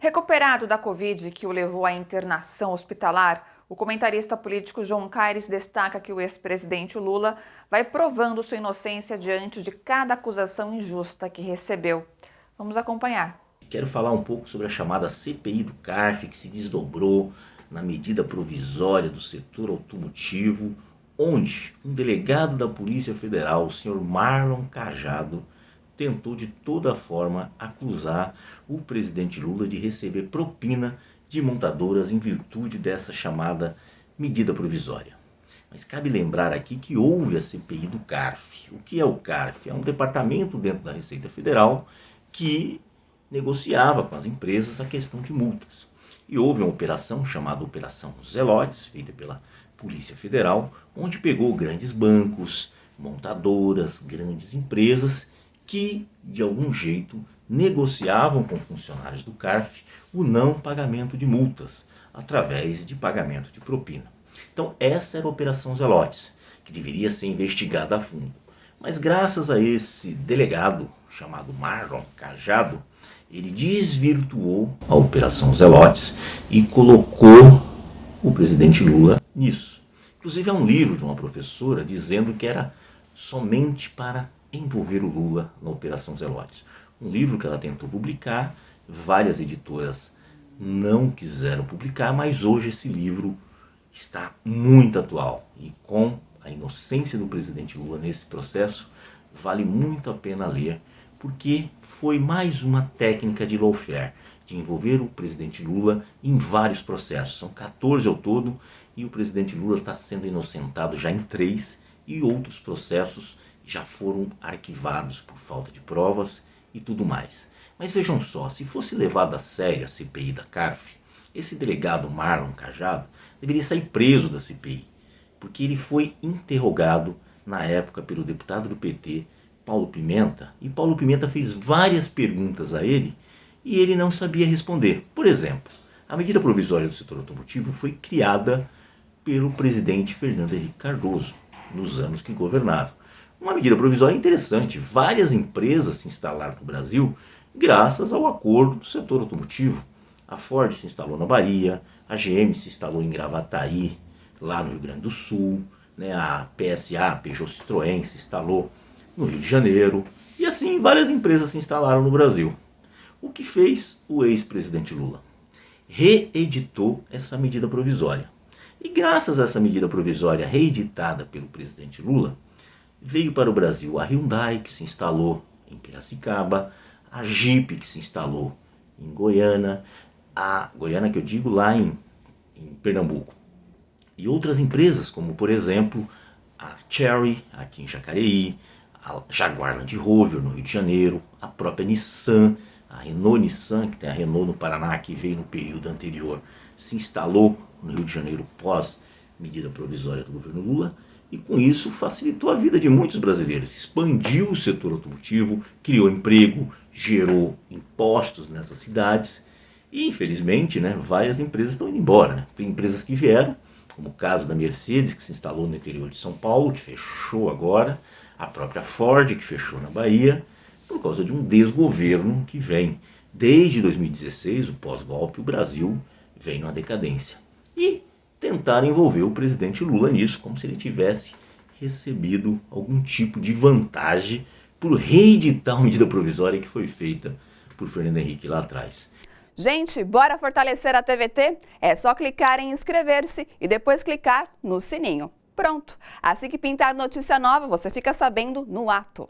Recuperado da Covid que o levou à internação hospitalar, o comentarista político João Caires destaca que o ex-presidente Lula vai provando sua inocência diante de cada acusação injusta que recebeu. Vamos acompanhar. Quero falar um pouco sobre a chamada CPI do CARF, que se desdobrou na medida provisória do setor automotivo, onde um delegado da Polícia Federal, o senhor Marlon Cajado, tentou de toda forma acusar o presidente Lula de receber propina de montadoras em virtude dessa chamada medida provisória. Mas cabe lembrar aqui que houve a CPI do CARF. O que é o CARF? É um departamento dentro da Receita Federal que negociava com as empresas a questão de multas. E houve uma operação chamada Operação Zelotes, feita pela Polícia Federal, onde pegou grandes bancos, montadoras, grandes empresas que, de algum jeito, negociavam com funcionários do CARF o não pagamento de multas, através de pagamento de propina. Então essa era a Operação Zelotes, que deveria ser investigada a fundo. Mas graças a esse delegado, chamado Marlon Cajado, ele desvirtuou a Operação Zelotes e colocou o presidente Lula nisso. Inclusive há um livro de uma professora dizendo que era somente para envolver o Lula na Operação Zelotes. Um livro que ela tentou publicar, várias editoras não quiseram publicar, mas hoje esse livro está muito atual. E com a inocência do presidente Lula nesse processo, vale muito a pena ler, porque foi mais uma técnica de lawfare, de envolver o presidente Lula em vários processos. São 14 ao todo, e o presidente Lula está sendo inocentado já em 3, e outros processos já foram arquivados por falta de provas e tudo mais. Mas vejam só, se fosse levado a sério a CPI da CARF, esse delegado Marlon Cajado deveria sair preso da CPI, porque ele foi interrogado na época pelo deputado do PT, Paulo Pimenta, e Paulo Pimenta fez várias perguntas a ele e ele não sabia responder. Por exemplo, a medida provisória do setor automotivo foi criada pelo presidente Fernando Henrique Cardoso, nos anos que governava. Uma medida provisória interessante. Várias empresas se instalaram no Brasil graças ao acordo do setor automotivo. A Ford se instalou na Bahia, a GM se instalou em Gravataí, lá no Rio Grande do Sul, a PSA, Peugeot Citroën, se instalou no Rio de Janeiro, e assim várias empresas se instalaram no Brasil. O que fez o ex-presidente Lula? Reeditou essa medida provisória. E graças a essa medida provisória reeditada pelo presidente Lula, veio para o Brasil a Hyundai, que se instalou em Piracicaba, a Jeep, que se instalou em Goiânia, a Goiânia que eu digo lá em Pernambuco, e outras empresas como, por exemplo, a Chery, aqui em Jacareí, a Jaguar Land Rover, no Rio de Janeiro, a própria Nissan, a Renault Nissan, que tem a Renault no Paraná, que veio no período anterior, se instalou no Rio de Janeiro pós medida provisória do governo Lula, e com isso facilitou a vida de muitos brasileiros, expandiu o setor automotivo, criou emprego, gerou impostos nessas cidades, e infelizmente várias empresas estão indo embora. Tem empresas que vieram, como o caso da Mercedes, que se instalou no interior de São Paulo, que fechou agora, a própria Ford, que fechou na Bahia, por causa de um desgoverno que vem. Desde 2016, o pós-golpe, o Brasil vem numa decadência. E tentaram envolver o presidente Lula nisso, como se ele tivesse recebido algum tipo de vantagem por reeditar uma medida provisória que foi feita por Fernando Henrique lá atrás. Gente, bora fortalecer a TVT? É só clicar em inscrever-se e depois clicar no sininho. Pronto! Assim que pintar notícia nova, você fica sabendo no ato.